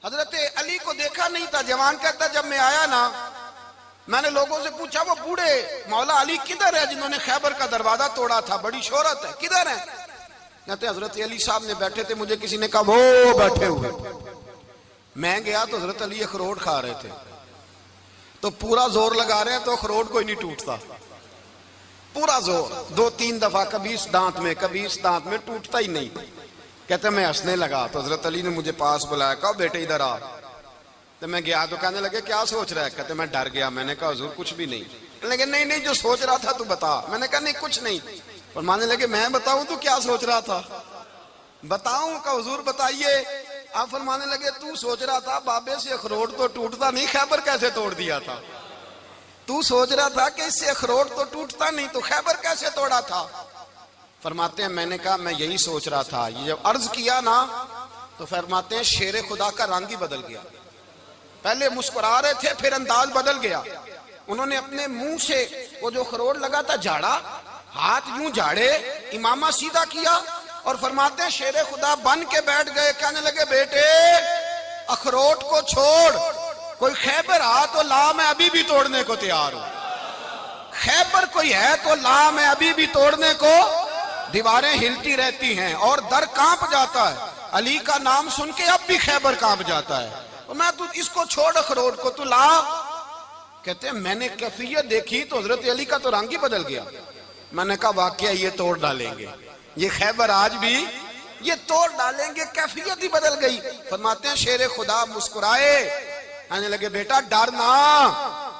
حضرت علی کو دیکھا نہیں تھا. جوان کہتا جب میں آیا نا میں نے لوگوں سے پوچھا وہ بوڑھے مولا علی کدھر ہے جنہوں نے خیبر کا دروازہ توڑا تھا, بڑی شہرت ہے, کدھر ہیں؟ کہتے حضرت علی صاحب نے بیٹھے تھے, مجھے کسی نے کہا وہ بیٹھے ہوئے. میں گیا تو حضرت علی اخروٹ کھا رہے تھے, تو پورا زور لگا رہے ہیں تو اخروٹ کوئی نہیں ٹوٹتا, پورا زور 2-3 دفعہ, کبھی اس دانت میں کبھی اس دانت میں, ٹوٹتا ہی نہیں. کہتے میں ہنسنے لگا تو حضرت علی نے مجھے پاس بلایا, کہا بیٹے ادھر آ. تو میں گیا تو کہنے لگے کیا سوچ رہا ہے؟ کہتے میں ڈر گیا. میں نے کہا حضور کچھ بھی نہیں. لیکن نہیں جو سوچ رہا تھا تو بتا. میں نے کہا نہیں کچھ نہیں. فرمانے لگے میں بتاؤں تو کیا سوچ رہا تھا؟ بتاؤں؟ کہ حضور بتائیے. آپ فرمانے لگے تو سوچ رہا تھا بابے سے اخروٹ تو ٹوٹتا نہیں, خیبر کیسے توڑ دیا تھا؟ تو سوچ رہا تھا کہ اس سے اخروٹ تو ٹوٹتا نہیں تو خیبر کیسے توڑا تھا؟ فرماتے ہیں میں نے کہا میں یہی سوچ رہا تھا. یہ جب عرض کیا نا تو فرماتے ہیں شیر خدا کا رنگ ہی بدل گیا. پہلے مسکرا رہے تھے پھر انداز بدل گیا. انہوں نے اپنے منہ سے وہ جو خروٹ لگا تھا جھاڑا, ہاتھ یوں جھاڑے, امامہ سیدھا کیا اور فرماتے ہیں شیر خدا بن کے بیٹھ گئے. کہنے لگے بیٹے اخروٹ کو چھوڑ, کوئی خیبر آ تو لا, میں ابھی بھی توڑنے کو تیار ہوں. خیبر کوئی ہے تو لا, میں ابھی بھی توڑنے کو. دیواریں ہلتی رہتی ہیں اور در کانپ جاتا ہے, علی کا نام سن کے اب بھی خیبر کانپ جاتا ہے. میں تو اس کو چھوڑ اخروٹ کو تو لا. کہتے ہیں میں نے کیفیت دیکھی تو حضرت علی کا تو رنگ ہی بدل گیا. میں نے کہا واقعہ یہ توڑ ڈالیں گے, یہ خیبر آج بھی یہ توڑ ڈالیں گے, کیفیت ہی بدل گئی. فرماتے ہیں شیر خدا مسکرائے, کہنے لگے بیٹا ڈرنا,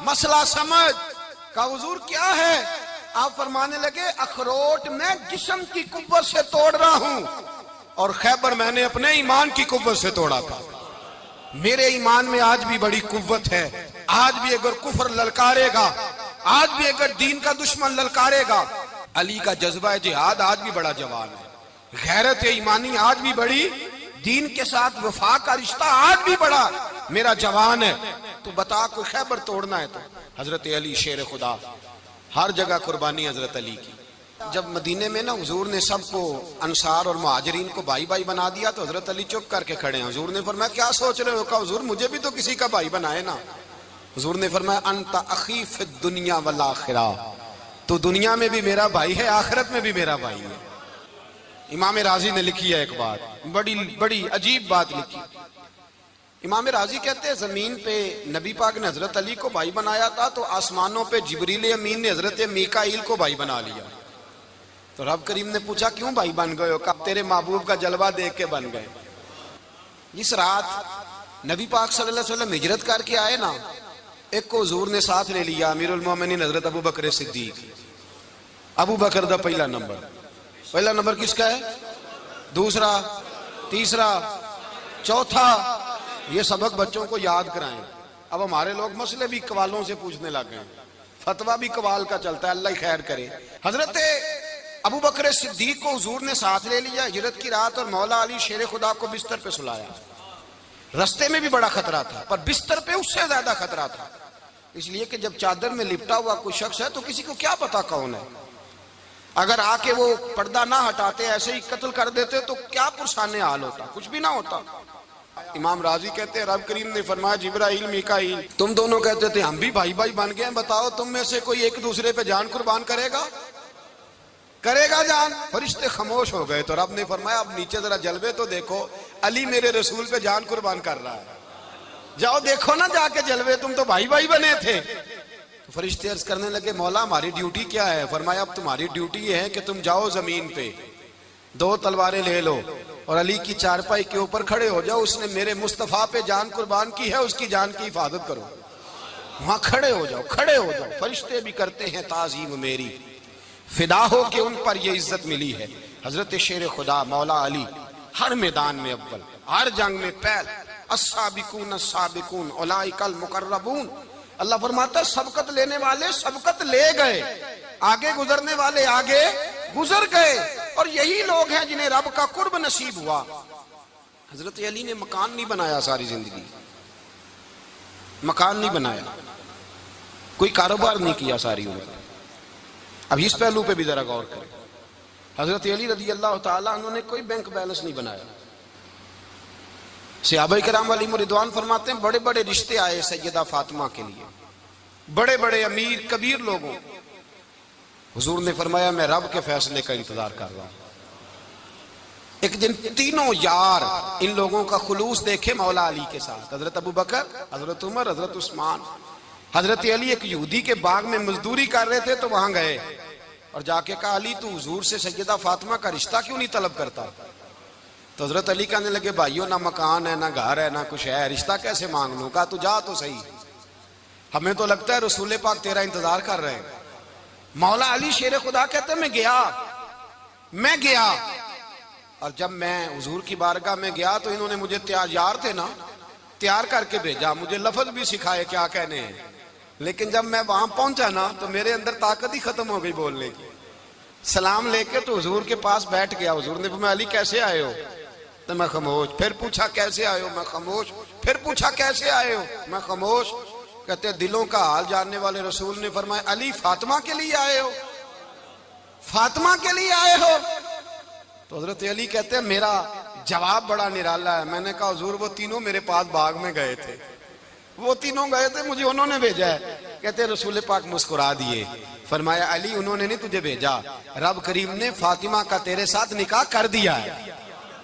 مسئلہ سمجھ. کہا حضور کیا ہے؟ آپ فرمانے لگے اخروٹ میں جسم کی قوت سے توڑ رہا ہوں اور خیبر میں نے اپنے ایمان کی قوت سے توڑا تھا. میرے ایمان میں آج بھی بڑی قوت ہے. آج بھی اگر کفر للکارے گا, آج بھی اگر دین کا دشمن للکارے گا, علی کا جذبہ جہاد آج بھی بڑا جوان ہے. غیرت ایمانی آج بھی بڑی, دین کے ساتھ وفا کا رشتہ آج بھی بڑا میرا جوان ہے. تو بتا کوئی خیبر توڑنا ہے تو حضرت علی شیر خدا, ہر جگہ قربانی حضرت علی کی. جب مدینے میں نا حضور نے سب کو انصار اور مہاجرین کو بھائی بھائی بنا دیا تو حضرت علی چپ کر کے کھڑے ہیں. حضور نے فرمایا کیا سوچ رہے ہو؟ کہا حضور مجھے بھی تو کسی کا بھائی بنائے نا. حضور نے فرمایا انت اخی فی الدنیا والآخرہ, تو دنیا میں بھی میرا بھائی ہے, آخرت میں بھی میرا بھائی ہے. امام راضی نے لکھی ہے ایک بات, بڑی عجیب بات لکھی. امام راضی کہتے ہیں زمین پہ نبی پاک نے حضرت علی کو بھائی بنایا تھا تو آسمانوں پہ جبریل امین نے حضرت میکائیل کو بھائی بنا لیا. تو رب کریم نے پوچھا کیوں بھائی بن گئے ہو؟ کہا تیرے محبوب کا جلوہ دیکھ کے بن گئے. جس رات نبی پاک صلی اللہ علیہ وسلم ہجرت کر کے آئے نا, ایک کو حضور نے ساتھ لے لیا, امیر المومنین حضرت ابو بکر صدیق. ابو بکر دا پہلا نمبر کس کا ہے؟ دوسرا, تیسرا, چوتھا. یہ سبق بچوں کو یاد کرائیں. اب ہمارے لوگ مسئلے بھی قوالوں سے پوچھنے لگ گئے, فتویٰ بھی قوال کا چلتا ہے, اللہ ہی خیر کرے. حضرت ابو بکر صدیق کو حضور نے ساتھ لے لیا ہجرت کی رات, اور مولا علی شیر خدا کو بستر پہ سلایا. رستے میں بھی بڑا خطرہ تھا پر بستر پہ اس سے زیادہ خطرہ تھا, اس لیے کہ جب چادر میں لپٹا ہوا کوئی شخص ہے تو کسی کو کیا پتا کون ہے. اگر آ کے وہ پردہ نہ ہٹاتے ایسے ہی قتل کر دیتے تو کیا پرسان حال ہوتا, کچھ بھی نہ ہوتا. امام راضی کہتے ہیں رب کریم نے فرمایا جبرائیل میکائیل تم دونوں کہتے تھے ہم بھی بھائی بھائی بن گئے ہیں, بتاؤ تم میں سے کوئی ایک دوسرے پہ جان قربان کرے گا جان؟ فرشتے خاموش ہو گئے. تو رب نے فرمایا اب نیچے ذرا جلوے تو دیکھو, علی میرے رسول پہ جان قربان کر رہا ہے, جاؤ دیکھو نا جا کے جلوے, تم تو بھائی بھائی بنے تھے. تو فرشتے عرض کرنے لگے مولا ہماری ڈیوٹی کیا ہے؟ فرمایا اب تمہاری ڈیوٹی یہ ہے کہ تم جاؤ زمین پہ 2 تلواریں لے لو اور علی کی چارپائی کے اوپر کھڑے ہو جاؤ, اس نے میرے مصطفیٰ پہ جان قربان کی ہے, اس کی جان کی حفاظت کرو. وہاں کھڑے ہو جاؤ. فرشتے بھی کرتے ہیں تعظیم میری, فدا ہو کہ ان پر یہ عزت ملی ہے. حضرت شیر خدا مولا علی ہر میدان میں اول, ہر جنگ میں پہل. السابقون السابقون اولئک المقربون. اللہ فرماتا ہے سبقت لینے والے سبقت لے گئے, آگے گزرنے والے آگے گزر گئے, اور یہی لوگ ہیں جنہیں رب کا قرب نصیب ہوا. حضرت علی نے مکان نہیں بنایا ساری زندگی, مکان نہیں بنایا, کوئی کاروبار نہیں کیا ساری عمر. اب اس پہلو پہ بھی ذرا غور کریں. حضرت علی رضی اللہ تعالیٰ انہوں نے کوئی بینک بیلنس نہیں بنایا, صحابہ کرام علیہم رضوان فرماتے ہیں بڑے بڑے رشتے آئے سیدہ فاطمہ کے لیے، بڑے بڑے امیر کبیر لوگوں. حضور نے فرمایا میں رب کے فیصلے کا انتظار کر رہا ہوں. ایک دن تینوں یار ان لوگوں کا خلوص دیکھے مولا علی کے ساتھ، حضرت ابو بکر، حضرت عمر، حضرت عثمان. حضرت علی ایک یہودی کے باغ میں مزدوری کر رہے تھے تو وہاں گئے اور جا کے کہا علی تو حضور سے سیدہ فاطمہ کا رشتہ کیوں نہیں طلب کرتا؟ تو حضرت علی کہنے لگے بھائیو نہ مکان ہے نہ گھر ہے نہ کچھ ہے، رشتہ کیسے مانگ لوں؟ کہا تو جا تو صحیح، ہمیں تو لگتا ہے رسول پاک تیرا انتظار کر رہے ہیں. مولا علی شیر خدا کہتے ہیں میں گیا اور جب میں حضور کی بارگاہ میں گیا تو انہوں نے مجھے یار تھے نا تیار کر کے بھیجا، مجھے لفظ بھی سکھائے کیا کہنے ہیں، لیکن جب میں وہاں پہنچا نا تو میرے اندر طاقت ہی ختم ہو گئی بولنے کی. سلام لے کے تو حضور کے پاس بیٹھ گیا. حضور نے فرمایا علی کیسے آئے ہو؟ تو میں خاموش. پھر پوچھا کیسے آئے ہو؟ میں خاموش. پھر پوچھا کیسے آئے ہو؟ میں خاموش. کہتے ہیں دلوں کا حال جاننے والے رسول نے فرمایا علی فاطمہ کے لیے آئے ہو؟ فاطمہ کے لیے آئے ہو؟ تو حضرت علی کہتے ہیں میرا جواب بڑا نرالا ہے. میں نے کہا حضور وہ تینوں میرے پاس باغ میں گئے تھے، وہ تینوں گئے تھے، مجھے انہوں نے بھیجا ہے. کہتے ہیں رسول پاک مسکرا دیے، فرمایا علی انہوں نے نہیں تجھے بھیجا، رب کریم نے فاطمہ کا تیرے ساتھ نکاح کر دیا ہے،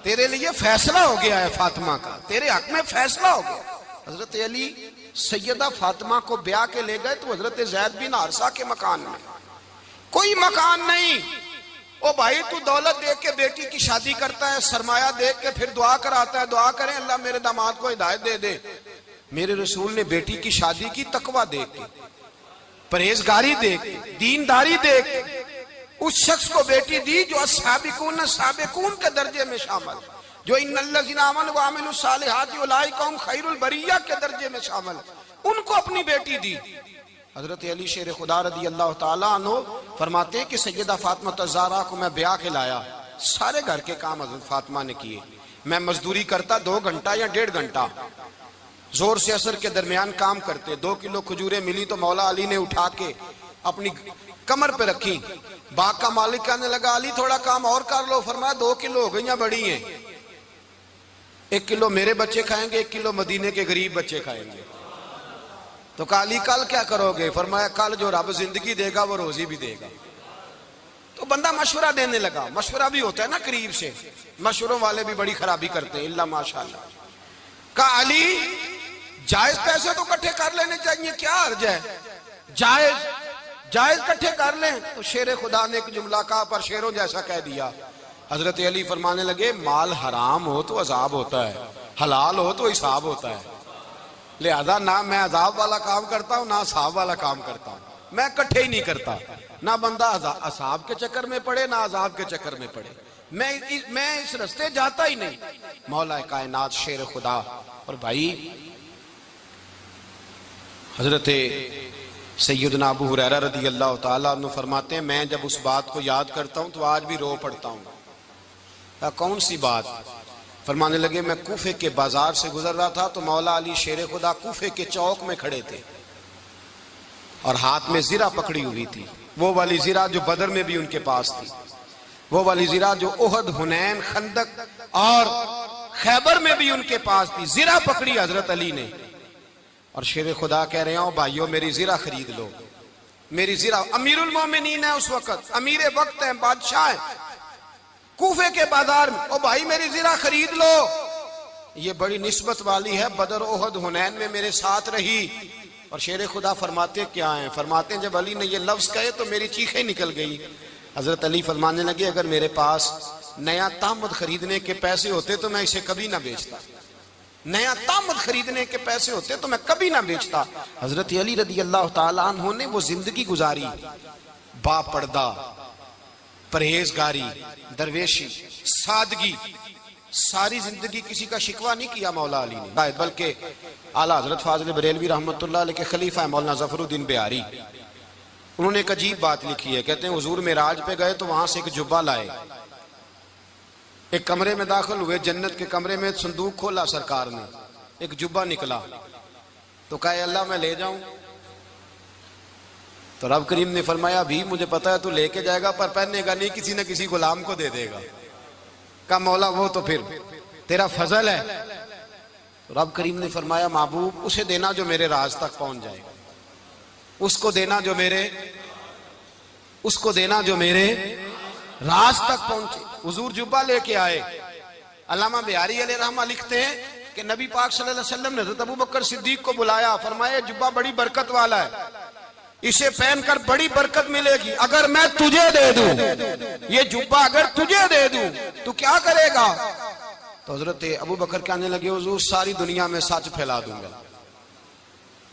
تیرے لیے فیصلہ ہو گیا ہے، فاطمہ کا تیرے حق میں فیصلہ ہو گیا. حضرت علی سیدہ فاطمہ کو بیاہ کے لے گئے تو حضرت زید بن حارثہ کے مکان میں کوئی مکان نہیں. او بھائی تو دولت دیکھ کے بیٹی کی شادی کرتا ہے، سرمایہ دیکھ کے پھر دعا کراتا ہے، دعا کریں اللہ میرے داماد کو ہدایت دے دے. میرے رسول نے بیٹی کی شادی کی تقوی دیکھ کے، پرہیزگاری دیکھ کے، دینداری دیکھ کے اس شخص کو بیٹی دی جو السابقون السابقون کے درجے میں شامل، جو ان الذین آمنوا وعملوا الصالحات اولئک هم خیر البریہ کے درجے میں شامل، ان کو اپنی بیٹی دی. حضرت علی شیر خدا رضی اللہ تعالیٰ عنہ فرماتے ہیں کہ سیدہ فاطمہ الزہرا کو میں بیاہ کے لایا، سارے گھر کے کام حضرت فاطمہ نے کیے. میں مزدوری کرتا 2 گھنٹہ یا 1.5 گھنٹہ، زور سے عصر کے درمیان کام کرتے. 2 کلو کھجوریں ملی تو مولا علی نے اٹھا کے اپنی کمر پہ رکھی. باغ کا مالک کہنے لگا علی تھوڑا کام اور کر لو. فرمایا 2 کلو ہو گئیں بڑی ہیں، 1 کلو میرے بچے کھائیں گے، 1 کلو مدینے کے غریب بچے کھائیں گے. تو کہا علی کل کیا کرو گے؟ فرمایا کل جو رب زندگی دے گا وہ روزی بھی دے گا. تو بندہ مشورہ دینے لگا. مشورہ بھی ہوتا ہے نا قریب سے، مشوروں والے بھی بڑی خرابی کرتے ہیں اللہ ماشاءاللہ. کہا علی جائز پیسے تو کٹھے کر لینے چاہیے، کیا حرج ہے، جائز کٹھے کر لیں. تو شیر خدا نے ایک جملہ کہا پر شیروں جیسا کہہ دیا. حضرت علی فرمانے لگے مال حرام ہو تو عذاب ہوتا ہے، حلال ہو تو حساب ہوتا ہے، لہذا نہ میں عذاب والا کام کرتا ہوں نہ حساب والا کام کرتا ہوں، میں کٹھے ہی نہیں کرتا. نہ بندہ عذاب کے چکر میں پڑے نہ عذاب کے چکر میں پڑے، میں اس رستے جاتا ہی نہیں. مولا کائنات شیر خدا. اور بھائی حضرت سیدنا ابو ہریرہ رضی اللہ تعالیٰ عنہ فرماتے ہیں میں جب اس بات کو یاد کرتا ہوں تو آج بھی رو پڑتا ہوں. کون سی بات؟ فرمانے لگے میں کوفے کے بازار سے گزر رہا تھا تو مولا علی شیر خدا کوفے کے چوک میں کھڑے تھے اور ہاتھ میں زرہ پکڑی ہوئی تھی، وہ والی زرہ جو بدر میں بھی ان کے پاس تھی، وہ والی زرہ جو احد، حنین، خندق اور خیبر میں بھی ان کے پاس تھی. زرہ پکڑی حضرت علی نے اور شیر خدا کہہ رہے ہوں بھائیو میری زرہ خرید لو. میری زرہ، امیر المومنین ہے اس وقت، امیر وقت ہیں، بادشاہ ہیں، کوفے کے بازار میں. او بھائی میری زرہ خرید لو، یہ بڑی نسبت والی ہے، بدر، احد، حنین میں میرے ساتھ رہی. اور شیر خدا فرماتے کیا ہیں؟ فرماتے ہیں جب علی نے یہ لفظ کہے تو میری چیخیں نکل گئی. حضرت علی فرمانے لگے اگر میرے پاس نیا تامد خریدنے کے پیسے ہوتے تو میں اسے کبھی نہ بیچتا، نیا تامد خریدنے کے پیسے ہوتے تو میں کبھی نہ بیچتا. حضرت علی رضی اللہ تعالیٰ عنہ نے وہ زندگی گزاری، با پردہ، پرہیزگاری، درویشی، سادگی، ساری زندگی کسی کا شکوہ نہیں کیا مولا علی نے، بلکہ اعلیٰ حضرت فاضل بریلوی رحمۃ اللہ علیہ کے خلیفہ مولانا ظفر الدین بہاری، انہوں نے ایک عجیب بات لکھی ہے. کہتے ہیں حضور معراج پہ گئے تو وہاں سے ایک جبہ لائے، ایک کمرے میں داخل ہوئے، جنت کے کمرے میں صندوق کھولا سرکار نے، ایک جبہ نکلا تو کہا اللہ میں لے جاؤں؟ تو رب کریم نے فرمایا بھی مجھے پتا ہے تو لے کے جائے گا پر پہننے گا نہیں، کسی نہ کسی غلام کو دے دے گا. کہا مولا وہ تو پھر تیرا فضل ہے. رب کریم نے فرمایا محبوب اسے دینا جو میرے راز تک پہنچ جائے، اس کو دینا جو میرے راز تک پہنچے۔ حضور جبہ لے کے آئے۔ علامہ بہاری علیہ رحمہ لکھتے ہیں کہ نبی پاک صلی اللہ علیہ وسلم نے حضرت ابوبکر صدیق کو بلایا، فرمایا جبہ بڑی برکت والا ہے، اسے پہن کر بڑی برکت ملے گی، اگر میں تجھے دے دوں، یہ جبہ اگر تجھے دے دوں تو کیا کرے گا؟ تو حضرت ابوبکر کہنے لگے حضور ساری دنیا میں سچ پھیلا دوں گا۔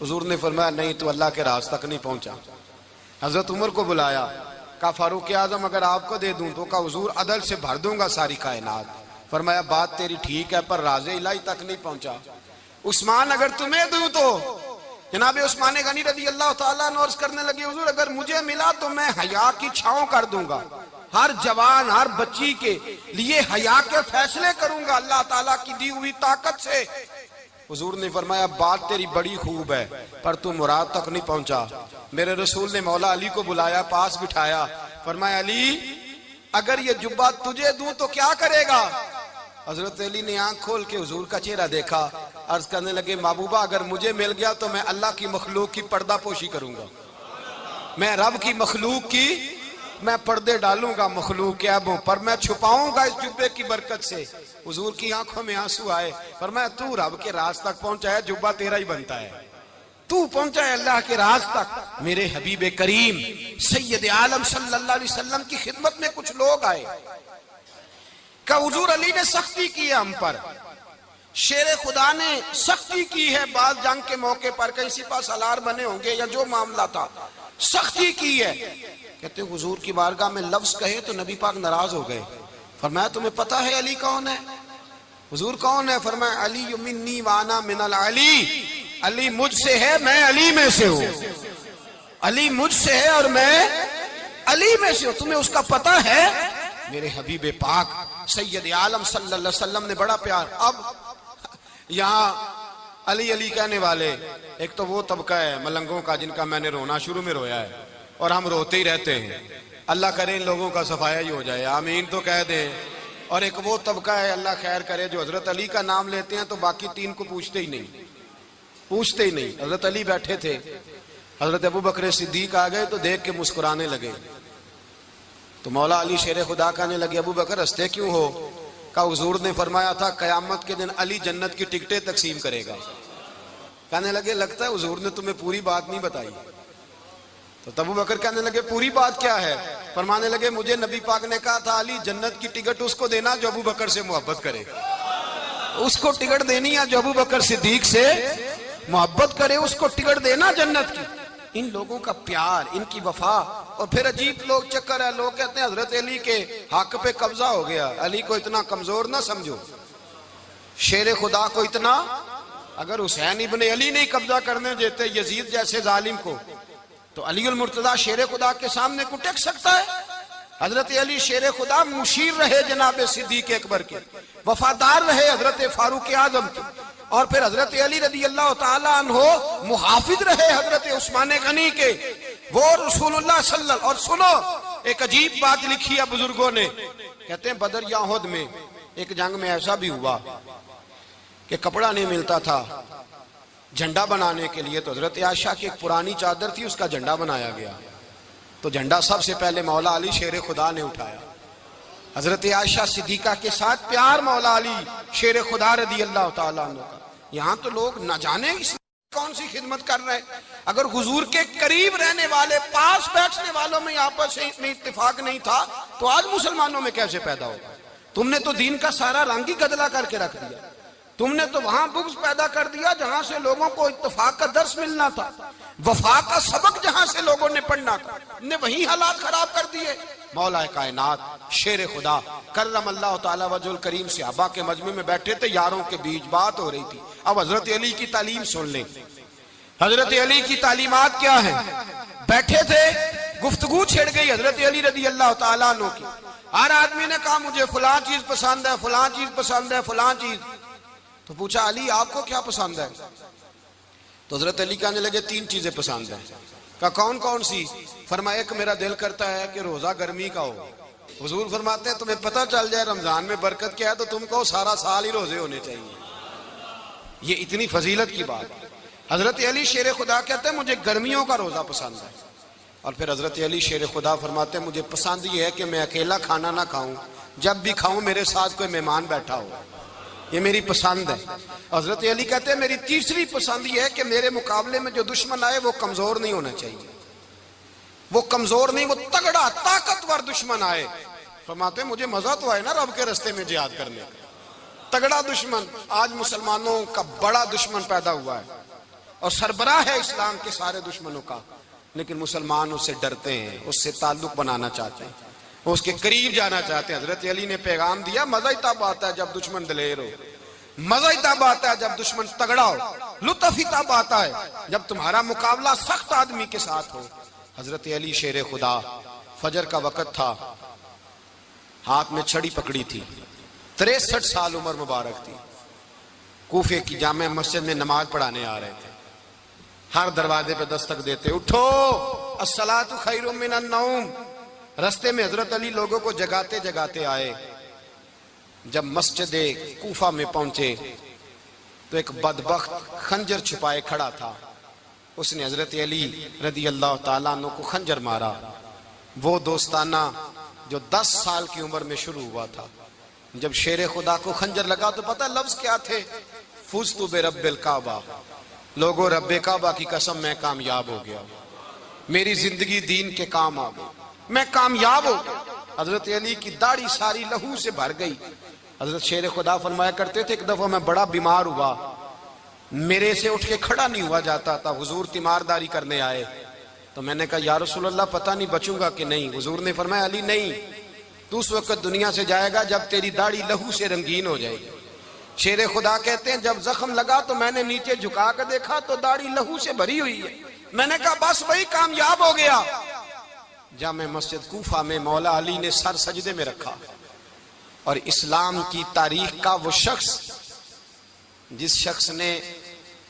حضور نے فرمایا نہیں، تو اللہ کے راز تک نہیں پہنچا۔ حضرت عمر کو بلایا، کہا فاروق اعظم اگر آپ کو دے دوں تو کہا حضور عدل سے بھر دوں گا ساری کائنات۔ فرمایا بات تیری ٹھیک ہے پر راز الہی تک نہیں پہنچا۔ عثمان اگر تمہیں دوں تو جناب عثمان غنی رضی اللہ تعالیٰ عنہ عرض کرنے لگے حضور اگر مجھے ملا تو میں حیا کی چھاؤں کر دوں گا، ہر جوان ہر بچی کے لیے حیا کے فیصلے کروں گا اللہ تعالیٰ کی دی ہوئی طاقت سے۔ حضور نے فرمایا بات تیری بڑی خوب ہے پر تو مراد تک نہیں پہنچا۔ میرے رسول نے مولا علی کو بلایا، پاس بٹھایا، فرمایا علی اگر یہ جبہ تجھے دوں تو کیا کرے گا؟ حضرت علی نے آنکھ کھول کے حضور کا چہرہ دیکھا، عرض کرنے لگے محبوبہ اگر مجھے مل گیا تو میں اللہ کی مخلوق کی پردہ پوشی کروں گا، میں رب کی مخلوق کی میں پردے ڈالوں گا مخلوق کے عیبوں پر، میں چھپاؤں گا اس جبے کی برکت سے۔ حضور کی آنکھوں میں آنسو آئے، فرمایا تو رب کے راز تک پہنچا ہے، جبہ تیرا ہی بنتا ہے، تو پہنچا ہے اللہ کے راز تک۔ میرے حبیب کریم سید عالم صلی اللہ علیہ وسلم کی خدمت میں کچھ لوگ آئے کہ حضور علی نے سختی کی ہے ہم پر، شیر خدا نے سختی کی ہے، بعض جنگ کے موقع پر کہیں سپاہ سالار بنے ہوں گے یا جو معاملہ تھا سختی کی ہے۔ کہتے ہیں حضور کی بارگاہ میں لفظ کہے تو نبی پاک ناراض ہو گئے۔ فرمایا تمہیں پتہ ہے علی کون ہے؟ حضور کون ہے؟ فرمایا علی منی وانا من العلی، علی مجھ سے ہے میں علی میں سے ہوں، علی مجھ سے ہے اور میں علی میں سے ہوں، تمہیں اس کا پتہ ہے؟ میرے حبیب پاک سید عالم صلی اللہ علیہ وسلم نے بڑا پیار۔ اب یہاں علی علی کہنے والے ایک تو وہ طبقہ ہے ملنگوں کا جن کا میں نے رونا شروع میں رویا ہے اور ہم روتے ہی رہتے ہیں، اللہ کرے ان لوگوں کا صفایا ہی ہو جائے، آمین تو کہہ دیں۔ اور ایک وہ طبقہ ہے اللہ خیر کرے جو حضرت علی کا نام لیتے ہیں تو باقی تین کو پوچھتے ہی نہیں۔ حضرت علی بیٹھے تھے، حضرت ابوبکر صدیق آ گئے تو دیکھ کے مسکرانے لگے، تو مولا علی شیر خدا کہنے لگے ابوبکر ہنستے کیوں ہو؟ کہا حضور نے فرمایا تھا قیامت کے دن علی جنت کی ٹکٹیں تقسیم کرے گا۔ کہنے لگے لگتا ہے حضور نے تمہیں پوری بات نہیں بتائی۔ تو ابوبکر کہنے لگے پوری بات کیا ہے؟ فرمانے لگے مجھے نبی پاک نے کہا تھا علی جنت کی ٹکٹ اس کو دینا جو ابوبکر سے محبت کرے، اس کو ٹکٹ دینی ہے جو ابوبکر صدیق سے محبت کرے، اس کو ٹکٹ دینا جنت کی۔ ان لوگوں کا پیار، ان کی وفا۔ اور پھر عجیب لوگ چکر ہے، لوگ کہتے ہیں حضرت علی کے حق پہ قبضہ ہو گیا، علی کو اتنا کمزور نہ سمجھو، شیر خدا کو اتنا، اگر حسین ابن علی نہیں قبضہ کرنے دیتے یزید جیسے ظالم کو تو علی المرتضیٰ شیر خدا کے سامنے کو ٹک سکتا ہے؟ حضرت علی شیر خدا مشیر رہے جناب صدیق اکبر کے، وفادار رہے حضرت فاروق اعظم کے، اور پھر حضرت علی رضی اللہ تعالیٰ عنہ محافظ رہے حضرت عثمان غنی کے، وہ رسول اللہ صلی اللہ۔ اور سنو ایک عجیب بات لکھی ہے بزرگوں نے، کہتے ہیں بدر یا احد میں ایک جنگ میں ایسا بھی ہوا کہ کپڑا نہیں ملتا تھا جھنڈا بنانے کے لیے، تو حضرت عائشہ کی ایک پرانی چادر تھی اس کا جھنڈا بنایا گیا، تو جھنڈا سب سے پہلے مولا علی شیر خدا نے اٹھایا۔ حضرت عائشہ صدیقہ کے ساتھ پیار مولا علی شیر خدا رضی اللہ تعالیٰ عنہ کا۔ یہاں تو لوگ نہ جانے اس کون سی خدمت کر رہے ہیں، اگر حضور کے قریب رہنے والے پاس بیٹھنے والوں میں آپس میں اتفاق نہیں تھا تو آج مسلمانوں میں کیسے پیدا ہوگا؟ تم نے تو دین کا سارا رنگ ہی گدلا کر کے رکھ دیا، تم نے تو وہاں بغض پیدا کر دیا جہاں سے لوگوں کو اتفاق کا درس ملنا تھا، وفا کا سبق جہاں سے لوگوں نے پڑھنا تھا، نے وہی حالات خراب کر دیے۔ مولا کائنات شیر خدا کرم اللہ تعالیٰ وجہ الکریم صحابہ کے مجمع میں بیٹھے تھے، یاروں کے بیچ بات ہو رہی تھی۔ اب حضرت علی کی تعلیم سن لیں، حضرت علی کی تعلیمات کیا ہیں؟ بیٹھے تھے، گفتگو چھڑ گئی حضرت علی رضی اللہ تعالیٰ عنہ کی، ہر آدمی نے کہا مجھے فلاں چیز پسند ہے، فلاں چیز پسند ہے، فلاں چیز۔ تو پوچھا علی آپ کو کیا پسند ہے؟ تو حضرت علی کہنے لگے تین چیزیں پسند ہیں۔ کہا کون کون سی؟ فرمایا ایک میرا دل کرتا ہے کہ روزہ گرمی کا ہو۔ حضور فرماتے ہیں تمہیں پتہ چل جائے رمضان میں برکت کیا ہے تو تم کو سارا سال ہی روزے ہونے چاہیے۔ یہ اتنی فضیلت کی بات. حضرت علی شیر خدا کہتے ہیں مجھے گرمیوں کا روزہ پسند ہے. اور پھر حضرت علی شیر خدا فرماتے ہیں مجھے پسند یہ ہے کہ میں اکیلا کھانا نہ کھاؤں, جب بھی کھاؤں میرے ساتھ کوئی مہمان بیٹھا ہو, یہ میری پسند ہے. حضرت علی کہتے ہیں میری تیسری پسند یہ ہے کہ میرے مقابلے میں جو دشمن آئے وہ کمزور نہیں ہونا چاہیے, وہ کمزور نہیں, وہ تگڑا طاقتور دشمن آئے. فرماتے ہیں مجھے مزہ تو آئے نا رب کے رستے میں جہاد کرنے کا. تگڑا دشمن, آج مسلمانوں کا بڑا دشمن پیدا ہوا ہے اور سربراہ ہے اسلام کے سارے دشمنوں کا, لیکن مسلمان اس سے ڈرتے ہیں, اس سے تعلق بنانا چاہتے ہیں, اس کے قریب جانا چاہتے ہیں. حضرت علی نے پیغام دیا مزہ ہی تب آتا ہے جب دشمن دلیر ہو, مزہ ہی تب آتا ہے جب دشمن تگڑا ہو, لطف ہی تب آتا ہے جب تمہارا مقابلہ سخت آدمی کے ساتھ ہو. حضرت علی شیر خدا, فجر کا وقت تھا, ہاتھ میں چھڑی پکڑی تھی, 63 سال عمر مبارک تھی, کوفے کی جامع مسجد میں نماز پڑھانے آ رہے تھے. ہر دروازے پہ دستک دیتے, اٹھو الصلاۃ خیر من النوم. رستے میں حضرت علی لوگوں کو جگاتے جگاتے آئے. جب مسجد کوفہ میں پہنچے تو ایک بدبخت خنجر چھپائے کھڑا تھا. اس نے حضرت علی رضی اللہ تعالیٰ عنہ کو خنجر مارا. وہ دوستانہ جو 10 سال کی عمر میں شروع ہوا تھا. جب شیر خدا کو خنجر لگا تو پتہ لفظ کیا تھے؟ فزت برب الکعبہ. لوگوں رب کعبہ کی قسم میں کامیاب ہو گیا, میری زندگی دین کے کام آ گئی, میں کامیاب ہو گیا. حضرت علی کی داڑھی ساری لہو سے بھر گئی. حضرت شیر خدا فرمایا کرتے تھے ایک دفعہ میں بڑا بیمار ہوا, میرے سے اٹھ کے کھڑا نہیں ہوا جاتا تھا. حضور تیمارداری کرنے آئے تو میں نے کہا یا رسول اللہ پتہ نہیں بچوں گا کہ نہیں. حضور نے فرمایا علی نہیں, تو اس وقت دنیا سے جائے گا جب تیری داڑھی لہو سے رنگین ہو جائے گی. شیر خدا کہتے ہیں جب زخم لگا تو میں نے نیچے جھکا کر دیکھا تو داڑھی لہو سے بھری ہوئی ہے. میں نے کہا بس وہی کامیاب ہو گیا. جامع مسجد کوفہ میں مولا علی نے سر سجدے میں رکھا, اور اسلام کی تاریخ کا وہ شخص جس شخص نے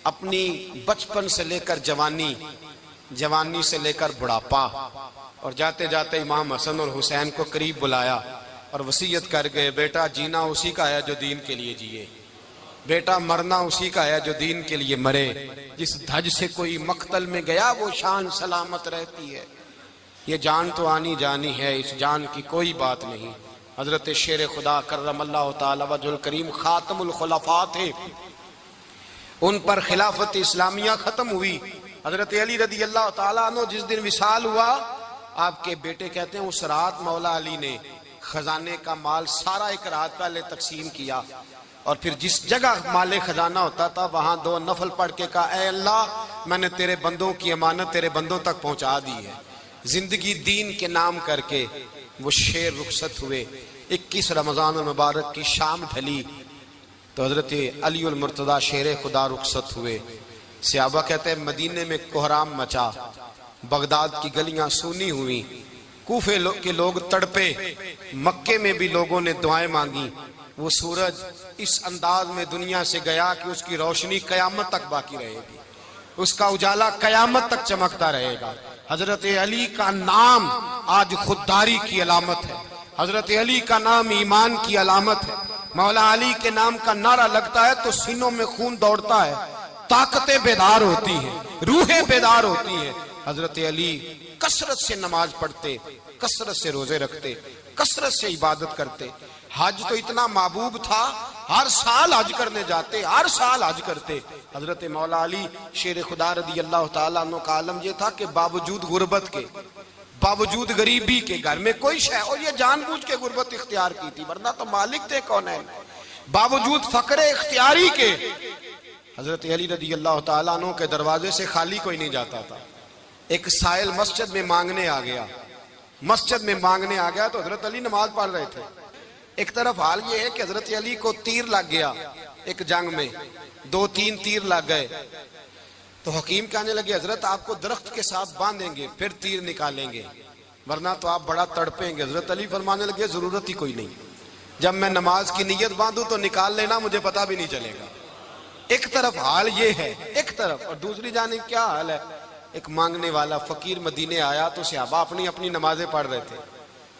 اپنی بچپن سے لے کر جوانی سے لے کر بڑھاپا, اور جاتے جاتے امام حسن اور حسین کو قریب بلایا اور وصیت کر گئے بیٹا جینا اسی کا ہے جو دین کے لیے جیے, بیٹا مرنا اسی کا ہے جو دین کے لیے مرے. جس دھج سے کوئی مقتل میں گیا وہ شان سلامت رہتی ہے. یہ جان تو آنی جانی ہے, اس جان کی کوئی بات نہیں. حضرت شیر خدا کرم اللہ تعالی وجہ الکریم خاتم الخلفاء تھے, ان پر خلافت اسلامیہ ختم ہوئی. حضرت علی رضی اللہ تعالیٰ عنہ جس دن وصال ہوا, آپ کے بیٹے کہتے ہیں اس رات مولا علی نے خزانے کا مال سارا ایک رات پہلے تقسیم کیا, اور پھر جس جگہ مال خزانہ ہوتا تھا وہاں 2 نفل پڑھ کے کہا اے اللہ میں نے تیرے بندوں کی امانت تیرے بندوں تک پہنچا دی ہے. زندگی دین کے نام کر کے وہ شیر رخصت ہوئے. 21 رمضان المبارک کی شام ڈھلی تو حضرت علی المرتضی شیر خدا رخصت ہوئے. صحابہ کہتے ہیں مدینے میں کوہرام مچا, بغداد کی گلیاں سونی ہوئی, کوفے کے لوگ تڑپے, مکے میں بھی لوگوں نے دعائیں مانگی. وہ سورج اس انداز میں دنیا سے گیا کہ اس کی روشنی قیامت تک باقی رہے گی, اس کا اجالا قیامت تک چمکتا رہے گا. حضرت علی کا نام آج خودداری کی علامت ہے, حضرت علی کا نام ایمان کی علامت ہے. مولا علی کے نام کا نعرہ لگتا ہے تو سینوں میں خون دوڑتا ہے, طاقتیں بیدار ہوتی ہیں, روحیں بیدار ہوتی ہیں. حضرت علی کثرت سے نماز پڑھتے, کثرت سے روزے رکھتے, کثرت سے عبادت کرتے. حج تو اتنا محبوب تھا, ہر سال حج کرنے جاتے, ہر سال حج کرتے. حضرت مولا علی شیر خدا رضی اللہ تعالیٰ عنہ کا عالم یہ تھا کہ باوجود غربت کے, باوجود غریبی کے, گھر میں کوئی شے, اور یہ جان بوجھ کے غربت اختیار کی تھی ورنہ تو مالک تھے کون ہے, باوجود فقر اختیاری کے حضرت علی رضی اللہ تعالیٰ عنہ کے دروازے سے خالی کوئی نہیں جاتا تھا. ایک سائل مسجد میں مانگنے آ گیا, تو حضرت علی نماز پڑھ رہے تھے. ایک طرف حال یہ ہے کہ حضرت علی کو تیر لگ گیا ایک جنگ میں, 2-3 تیر لگ گئے. تو حکیم کہنے لگے حضرت آپ کو درخت کے ساتھ باندھیں گے پھر تیر نکالیں گے ورنہ تو آپ بڑا تڑپیں گے. حضرت علی فرمانے لگے ضرورت ہی کوئی نہیں, جب میں نماز کی نیت باندھوں تو نکال لینا, مجھے پتا بھی نہیں چلے گا. ایک طرف حال یہ ہے, ایک طرف, اور دوسری جانب کیا حال ہے. ایک مانگنے والا فقیر مدینے آیا تو صحابہ اپنی اپنی نمازیں پڑھ رہے تھے,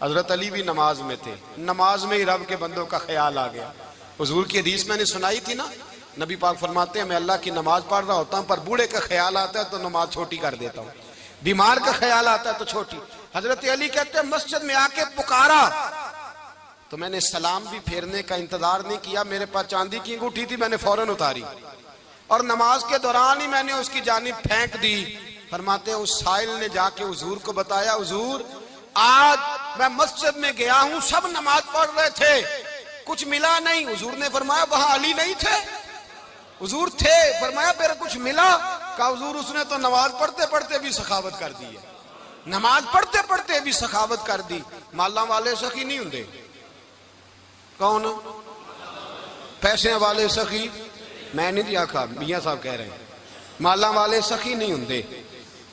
حضرت علی بھی نماز میں تھے. نماز میں ہی رب کے بندوں کا خیال آ گیا. حضور کی حدیث میں نے سنائی تھی نا, نبی پاک فرماتے ہیں میں اللہ کی نماز پڑھ رہا ہوتا ہوں پر بوڑھے کا خیال آتا ہے تو نماز چھوٹی کر دیتا ہوں، بیمار کا خیال آتا ہے تو چھوٹی۔ حضرت علی کہتے ہیں مسجد میں آ کے پکارا تو میں نے سلام بھی پھیرنے کا انتظار نہیں کیا، میرے پاس چاندی کی انگوٹھی تھی، میں نے فوراً اتاری اور نماز کے دوران ہی میں نے اس کی جانب پھینک دی۔ فرماتے ہیں اس سائل نے جا کے حضور کو بتایا، حضور آج میں مسجد میں گیا ہوں، سب نماز پڑھ رہے تھے، کچھ ملا نہیں۔ حضور نے فرمایا وہاں علی نہیں تھے؟ حضور تھے۔ فرمایا پھر کچھ ملا؟ کہا حضور اس نے تو نماز پڑھتے پڑھتے بھی سخاوت کر دی ہے، نماز پڑھتے پڑھتے بھی سخاوت کر دی۔ مالاں والے سخی نہیں ہوندے؟ کون؟ پیسے والے سخی؟ میں نہیں دیا کہا، میاں صاحب کہہ رہے ہیں مالاں والے سخی نہیں ہوندے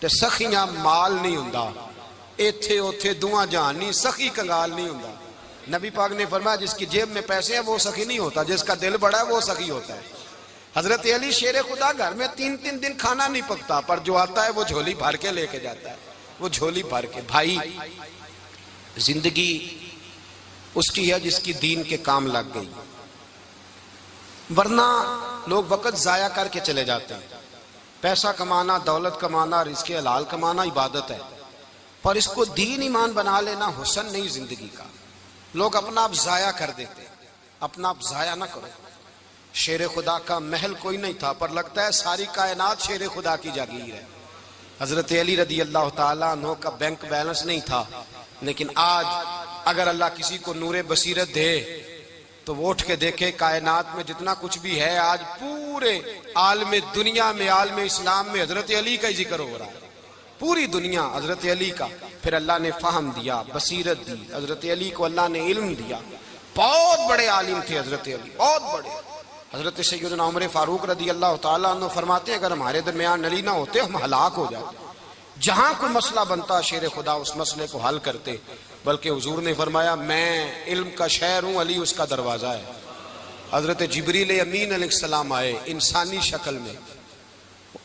تے سخیاں مال نہیں ہوندا، ایتھے اوتھے دعا جہان نہیں، سخی کنگال نہیں ہوندا۔ نبی پاک نے فرمایا جس کی جیب میں پیسے ہیں وہ سخی نہیں ہوتا، جس کا دل بڑا ہے وہ سخی ہوتا ہے۔ حضرت علی شیر خدا گھر میں 3 دن کھانا نہیں پکتا، پر جو آتا ہے وہ جھولی بھر کے لے کے جاتا ہے، وہ جھولی بھر کے۔ بھائی زندگی اس کی ہے جس کی دین کے کام لگ گئی، ورنہ لوگ وقت ضائع کر کے چلے جاتے ہیں۔ پیسہ کمانا، دولت کمانا، رزق حلال کمانا عبادت ہے، پر اس کو دین ایمان بنا لینا حسن نہیں زندگی کا۔ لوگ اپنا آپ ضائع کر دیتے، اپنا آپ ضائع نہ کرو۔ شیر خدا کا محل کوئی نہیں تھا، پر لگتا ہے ساری کائنات شیر خدا کی جاگیر ہے۔ حضرت علی رضی اللہ تعالیٰ عنہ کا بینک بیلنس نہیں تھا، لیکن آج اگر اللہ کسی کو نور بصیرت دے تو وہ اٹھ کے دیکھے کائنات میں جتنا کچھ بھی ہے، آج پورے عالم دنیا میں، عالم اسلام میں حضرت علی کا ہی ذکر ہو رہا ہے، پوری دنیا حضرت علی کا۔ پھر اللہ نے فہم دیا، بصیرت دی، حضرت علی کو اللہ نے علم دیا۔ بہت بڑے عالم تھے حضرت علی، بہت بڑے۔ حضرت سیدنا عمر فاروق رضی اللہ تعالیٰ عنہ فرماتے ہیں اگر ہمارے درمیان علی نہ ہوتے ہم ہلاک ہو جاتے، جہاں کوئی مسئلہ بنتا شیر خدا اس مسئلے کو حل کرتے۔ بلکہ حضور نے فرمایا میں علم کا شہر ہوں، علی اس کا دروازہ ہے۔ حضرت جبریل امین علیہ السلام آئے انسانی شکل میں،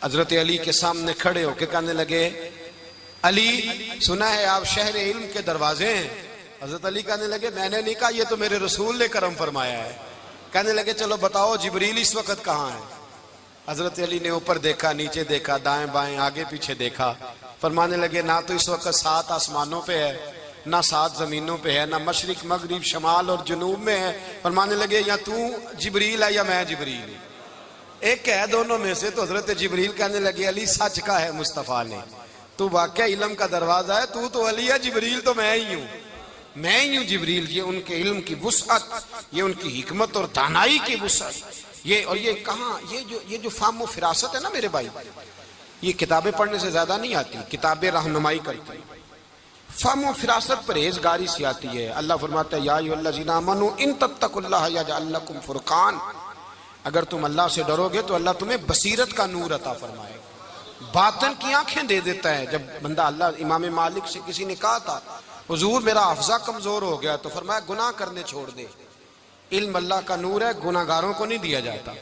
حضرت علی کے سامنے کھڑے ہو کے کہنے لگے علی سنا ہے آپ شہر علم کے دروازے ہیں؟ حضرت علی کہنے لگے میں نے نہیں کہا، یہ تو میرے رسول نے کرم فرمایا ہے۔ کہنے لگے چلو بتاؤ جبریل اس وقت کہاں ہے؟ حضرت علی نے اوپر دیکھا، نیچے دیکھا، دائیں بائیں آگے پیچھے دیکھا، فرمانے لگے نہ تو اس وقت 7 آسمانوں پہ ہے، نہ 7 زمینوں پہ ہے، نہ مشرق مغرب شمال اور جنوب میں ہے۔ فرمانے لگے یا تو جبریل ہے یا میں جبریل ہوں، ایک ہے دونوں میں سے۔ تو حضرت جبریل کہنے لگے علی سچ کا ہے مصطفیٰ نے، تو واقعہ علم کا دروازہ ہے، تو علی ہے، جبریل تو میں ہی ہوں، میں ہی ہوں جبریل۔ یہ ان کے علم کی وسعت، یہ ان کی حکمت اور دانائی کی وسعت، یہ کہاں یہ جو فہم و فراست ہے نا میرے بھائی، یہ کتابیں پڑھنے سے زیادہ نہیں آتی، کتابیں رہنمائی کرتی ہیں۔ فہم و فراست پرہیزگاری سے آتی ہے۔ اللہ فرماتا ہے یا ایھا الذین آمنوا ان تتقوا اللہ یجعل لکم فرقان، اگر تم اللہ سے ڈرو گے تو اللہ تمہیں بصیرت کا نور عطا فرمائے گا، باطن کی آنکھیں دے دیتا ہے۔ جب بندہ اللہ، امام مالک سے کسی نے کہا تھا حضور میرا حافظہ کمزور ہو گیا، تو فرمایا گناہ کرنے چھوڑ دے، علم اللہ کا نور ہے، گناہ گاروں کو نہیں دیا جاتا۔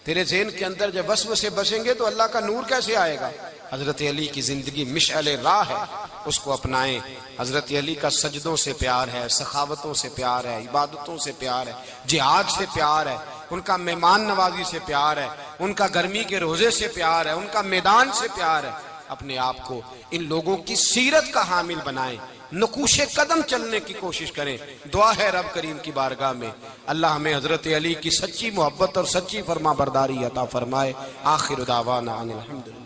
تیرے ذہن کے اندر جب وسوسے بسیں گے تو اللہ کا نور کیسے آئے گا؟ حضرت علی کی زندگی مشعل راہ ہے، اس کو اپنائیں۔ حضرت علی کا سجدوں سے پیار ہے، سخاوتوں سے پیار ہے، عبادتوں سے پیار ہے، جہاد سے پیار ہے، ان کا مہمان نوازی سے پیار ہے، ان کا گرمی کے روزے سے پیار ہے، ان کا میدان سے پیار ہے۔ اپنے آپ کو ان لوگوں کی سیرت کا حامل بنائیں، نقوش قدم چلنے کی کوشش کریں۔ دعا ہے رب کریم کی بارگاہ میں اللہ ہمیں حضرت علی کی سچی محبت اور سچی فرما برداری عطا فرمائے۔ آخر دعوانا ان الحمدللہ۔